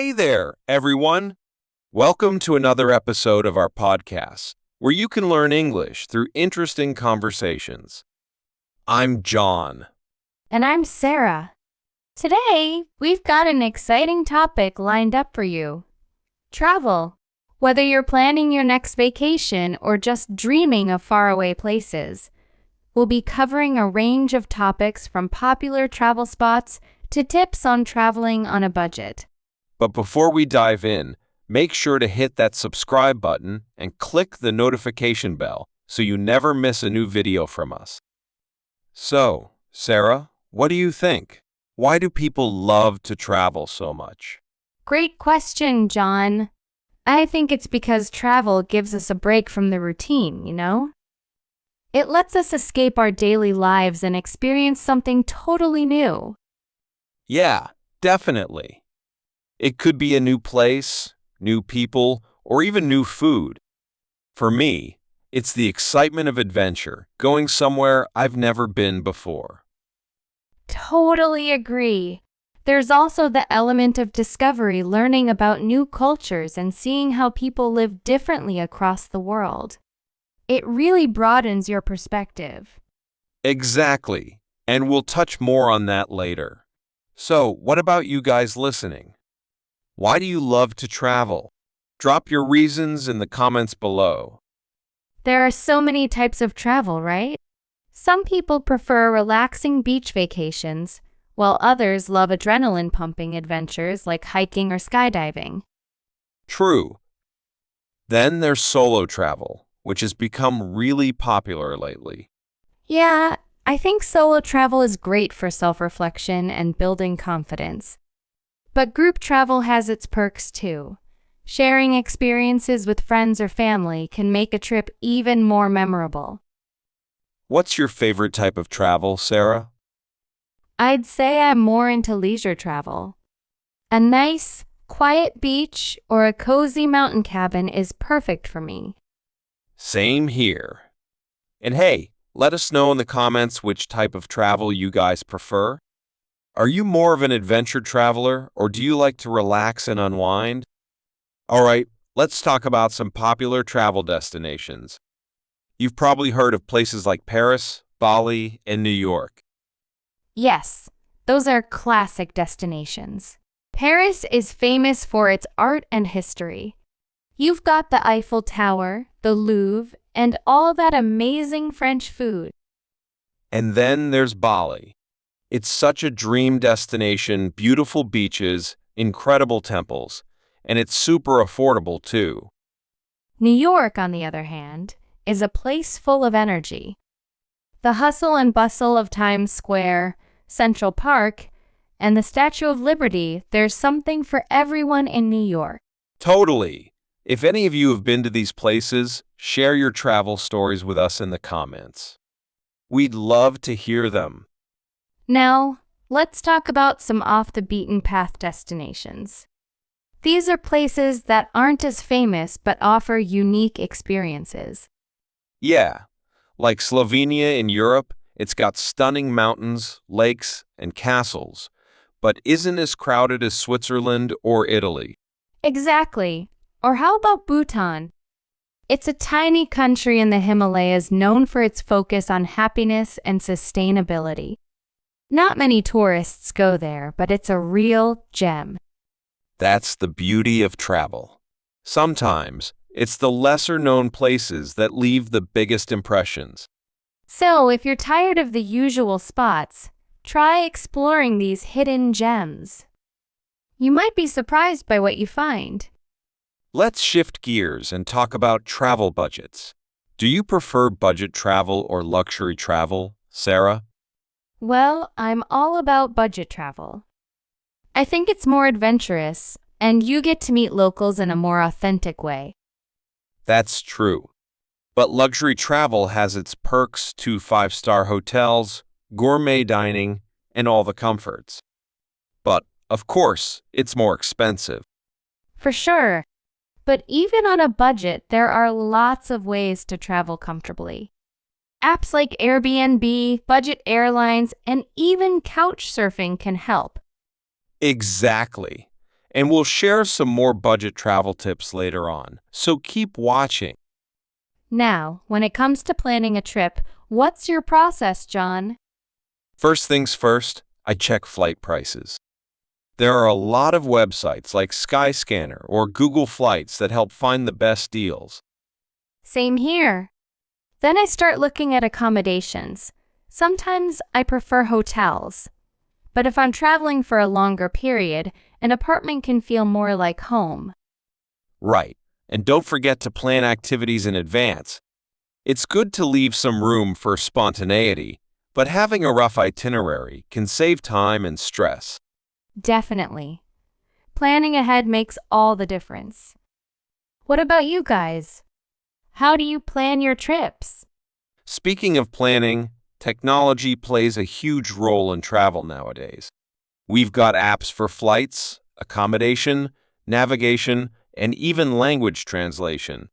Hey there, everyone. Welcome to another episode of our podcast, where you can learn English through interesting conversations. I'm John. And I'm Sarah. Today, we've got an exciting topic lined up for you. Travel. Whether you're planning your next vacation or just dreaming of faraway places, we'll be covering a range of topics from popular travel spots to tips on traveling on a budget. But before we dive in, make sure to hit that subscribe button and click the notification bell so you never miss a new video from us. So, Sarah, what do you think? Why do people love to travel so much? Great question, John. I think it's because travel gives us a break from the routine, It lets us escape our daily lives and experience something totally new. Yeah, definitely. It could be a new place, new people, or even new food. For me, it's the excitement of adventure, going somewhere I've never been before. Totally agree. There's also the element of discovery, learning about new cultures and seeing how people live differently across the world. It really broadens your perspective. Exactly, and we'll touch more on that later. So, what about you guys listening? Why do you love to travel? Drop your reasons in the comments below. There are so many types of travel, right? Some people prefer relaxing beach vacations, while others love adrenaline-pumping adventures like hiking or skydiving. True. Then there's solo travel, which has become really popular lately. Yeah, I think solo travel is great for self-reflection and building confidence. But group travel has its perks too. Sharing experiences with friends or family can make a trip even more memorable. What's your favorite type of travel, Sarah? I'd say I'm more into leisure travel. A nice, quiet beach or a cozy mountain cabin is perfect for me. Same here. And hey, let us know in the comments which type of travel you guys prefer. Are you more of an adventure traveler, or do you like to relax and unwind? All right, let's talk about some popular travel destinations. You've probably heard of places like Paris, Bali, and New York. Yes, those are classic destinations. Paris is famous for its art and history. You've got the Eiffel Tower, the Louvre, and all that amazing French food. And then there's Bali. It's such a dream destination, beautiful beaches, incredible temples, and it's super affordable too. New York, on the other hand, is a place full of energy. The hustle and bustle of Times Square, Central Park, and the Statue of Liberty, there's something for everyone in New York. Totally. If any of you have been to these places, share your travel stories with us in the comments. We'd love to hear them. Now, let's talk about some off-the-beaten-path destinations. These are places that aren't as famous but offer unique experiences. Yeah, like Slovenia in Europe, it's got stunning mountains, lakes, and castles, but isn't as crowded as Switzerland or Italy. Exactly. Or how about Bhutan? It's a tiny country in the Himalayas known for its focus on happiness and sustainability. Not many tourists go there, but it's a real gem. That's the beauty of travel. Sometimes, it's the lesser-known places that leave the biggest impressions. So, if you're tired of the usual spots, try exploring these hidden gems. You might be surprised by what you find. Let's shift gears and talk about travel budgets. Do you prefer budget travel or luxury travel, Sarah? Well, I'm all about budget travel. I think it's more adventurous, and you get to meet locals in a more authentic way. That's true. But luxury travel has its perks to five-star hotels, gourmet dining, and all the comforts. But, of course, it's more expensive. For sure. But even on a budget, there are lots of ways to travel comfortably. Apps like Airbnb, budget airlines, and even couch surfing can help. Exactly. And we'll share some more budget travel tips later on, so keep watching. Now, when it comes to planning a trip, what's your process, John? First things first, I check flight prices. There are a lot of websites like Skyscanner or Google Flights that help find the best deals. Same here. Then I start looking at accommodations. Sometimes I prefer hotels. But if I'm traveling for a longer period, an apartment can feel more like home. Right, and don't forget to plan activities in advance. It's good to leave some room for spontaneity, but having a rough itinerary can save time and stress. Definitely. Planning ahead makes all the difference. What about you guys? How do you plan your trips? Speaking of planning, technology plays a huge role in travel nowadays. We've got apps for flights, accommodation, navigation, and even language translation.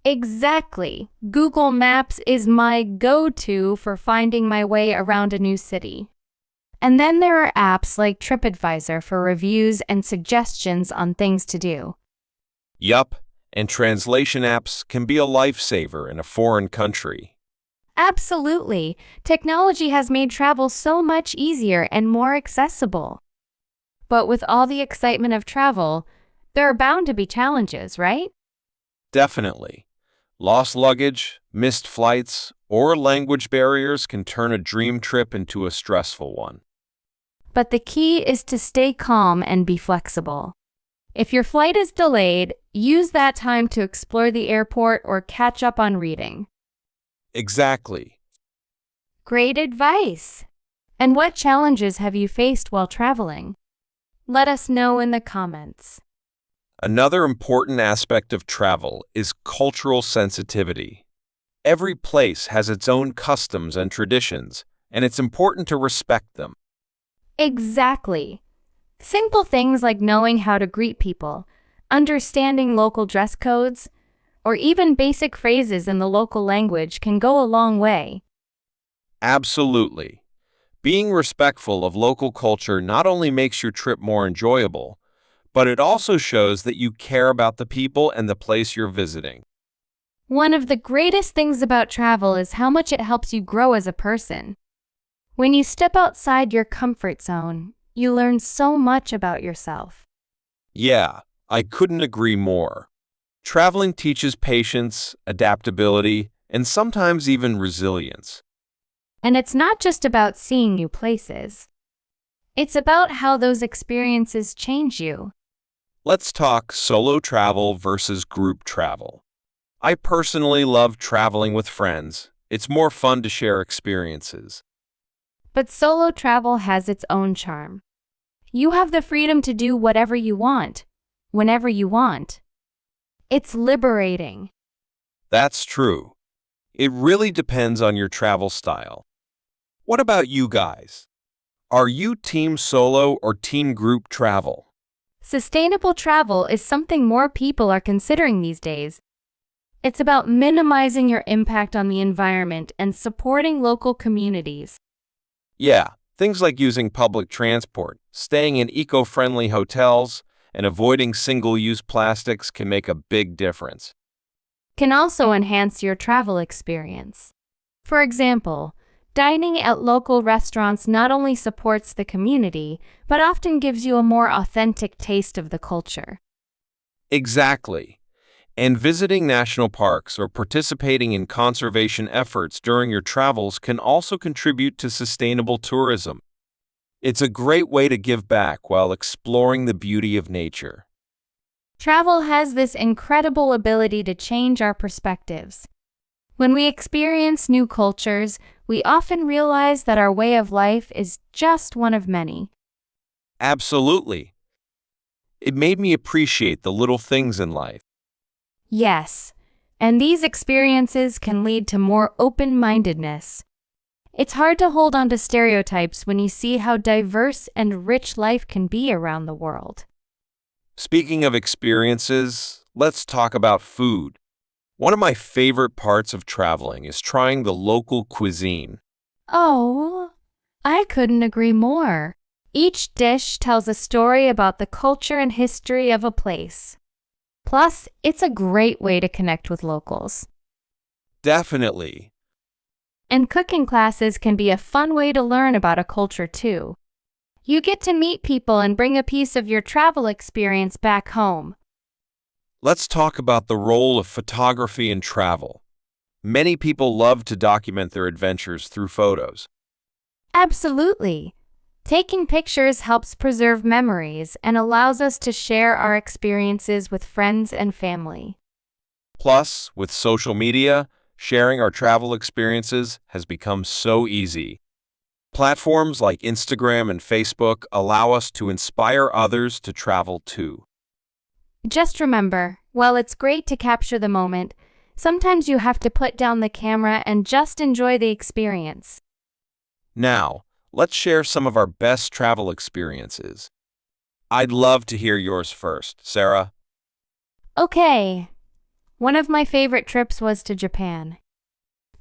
Exactly. Google Maps is my go-to for finding my way around a new city. And then there are apps like TripAdvisor for reviews and suggestions on things to do. Yup, and translation apps can be a lifesaver in a foreign country. Absolutely. Technology has made travel so much easier and more accessible. But with all the excitement of travel, there are bound to be challenges, right? Definitely. Lost luggage, missed flights, or language barriers can turn a dream trip into a stressful one. But the key is to stay calm and be flexible. If your flight is delayed, use that time to explore the airport or catch up on reading. Exactly. Great advice! And what challenges have you faced while traveling? Let us know in the comments. Another important aspect of travel is cultural sensitivity. Every place has its own customs and traditions, and it's important to respect them. Exactly. Simple things like knowing how to greet people, understanding local dress codes, or even basic phrases in the local language can go a long way. Absolutely. Being respectful of local culture not only makes your trip more enjoyable, but it also shows that you care about the people and the place you're visiting. One of the greatest things about travel is how much it helps you grow as a person. When you step outside your comfort zone, you learn so much about yourself. Yeah, I couldn't agree more. Traveling teaches patience, adaptability, and sometimes even resilience. And it's not just about seeing new places. It's about how those experiences change you. Let's talk solo travel versus group travel. I personally love traveling with friends. It's more fun to share experiences. But solo travel has its own charm. You have the freedom to do whatever you want, whenever you want. It's liberating. That's true. It really depends on your travel style. What about you guys? Are you team solo or team group travel? Sustainable travel is something more people are considering these days. It's about minimizing your impact on the environment and supporting local communities. Yeah, things like using public transport, staying in eco-friendly hotels, and avoiding single-use plastics can make a big difference. Can also enhance your travel experience. For example, dining at local restaurants not only supports the community, but often gives you a more authentic taste of the culture. Exactly. And visiting national parks or participating in conservation efforts during your travels can also contribute to sustainable tourism. It's a great way to give back while exploring the beauty of nature. Travel has this incredible ability to change our perspectives. When we experience new cultures, we often realize that our way of life is just one of many. Absolutely. It made me appreciate the little things in life. Yes, and these experiences can lead to more open-mindedness. It's hard to hold on to stereotypes when you see how diverse and rich life can be around the world. Speaking of experiences, let's talk about food. One of my favorite parts of traveling is trying the local cuisine. Oh, I couldn't agree more. Each dish tells a story about the culture and history of a place. Plus, it's a great way to connect with locals. Definitely. And cooking classes can be a fun way to learn about a culture too. You get to meet people and bring a piece of your travel experience back home. Let's talk about the role of photography in travel. Many people love to document their adventures through photos. Absolutely. Taking pictures helps preserve memories and allows us to share our experiences with friends and family. Plus, with social media, sharing our travel experiences has become so easy. Platforms like Instagram and Facebook allow us to inspire others to travel too. Just remember, while it's great to capture the moment, sometimes you have to put down the camera and just enjoy the experience. Now, let's share some of our best travel experiences. I'd love to hear yours first, Sarah. Okay. One of my favorite trips was to Japan.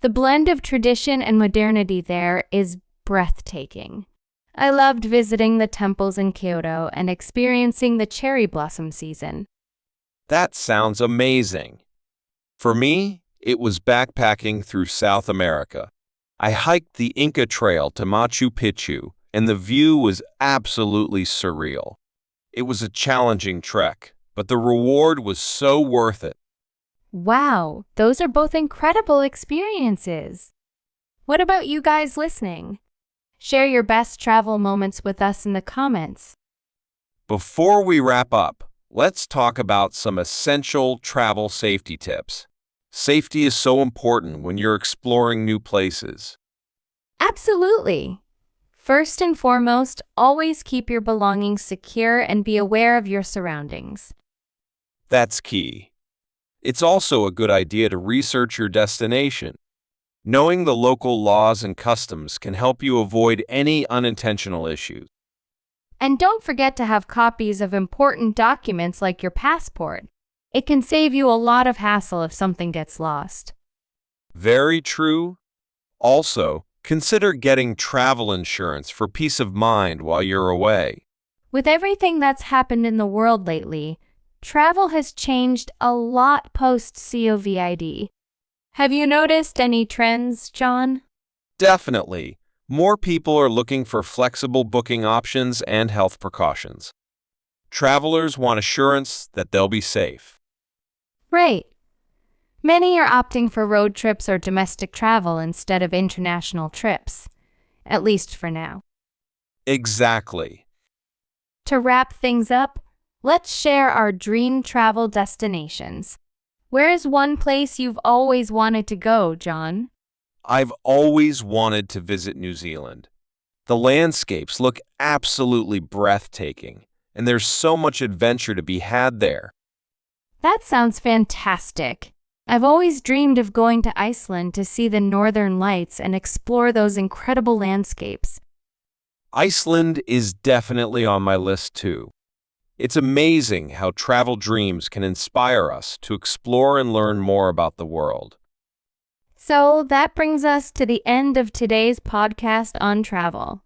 The blend of tradition and modernity there is breathtaking. I loved visiting the temples in Kyoto and experiencing the cherry blossom season. That sounds amazing. For me, it was backpacking through South America. I hiked the Inca Trail to Machu Picchu, and the view was absolutely surreal. It was a challenging trek, but the reward was so worth it. Wow, those are both incredible experiences. What about you guys listening? Share your best travel moments with us in the comments. Before we wrap up, let's talk about some essential travel safety tips. Safety is so important when you're exploring new places. Absolutely. First and foremost, always keep your belongings secure and be aware of your surroundings. That's key. It's also a good idea to research your destination. Knowing the local laws and customs can help you avoid any unintentional issues. And don't forget to have copies of important documents like your passport. It can save you a lot of hassle if something gets lost. Very true. Also, consider getting travel insurance for peace of mind while you're away. With everything that's happened in the world lately, travel has changed a lot post-COVID. Have you noticed any trends, John? Definitely. More people are looking for flexible booking options and health precautions. Travelers want assurance that they'll be safe. Right. Many are opting for road trips or domestic travel instead of international trips, at least for now. Exactly. To wrap things up, let's share our dream travel destinations. Where is one place you've always wanted to go, John? I've always wanted to visit New Zealand. The landscapes look absolutely breathtaking, and there's so much adventure to be had there. That sounds fantastic. I've always dreamed of going to Iceland to see the northern lights and explore those incredible landscapes. Iceland is definitely on my list too. It's amazing how travel dreams can inspire us to explore and learn more about the world. So that brings us to the end of today's podcast on travel.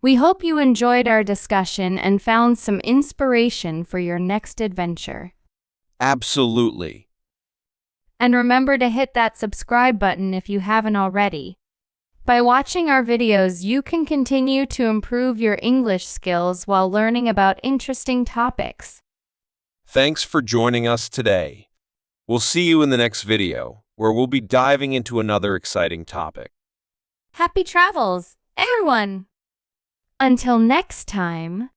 We hope you enjoyed our discussion and found some inspiration for your next adventure. Absolutely. And remember to hit that subscribe button if you haven't already. By watching our videos, you can continue to improve your English skills while learning about interesting topics. Thanks for joining us today. We'll see you in the next video, where we'll be diving into another exciting topic. Happy travels, everyone! Until next time.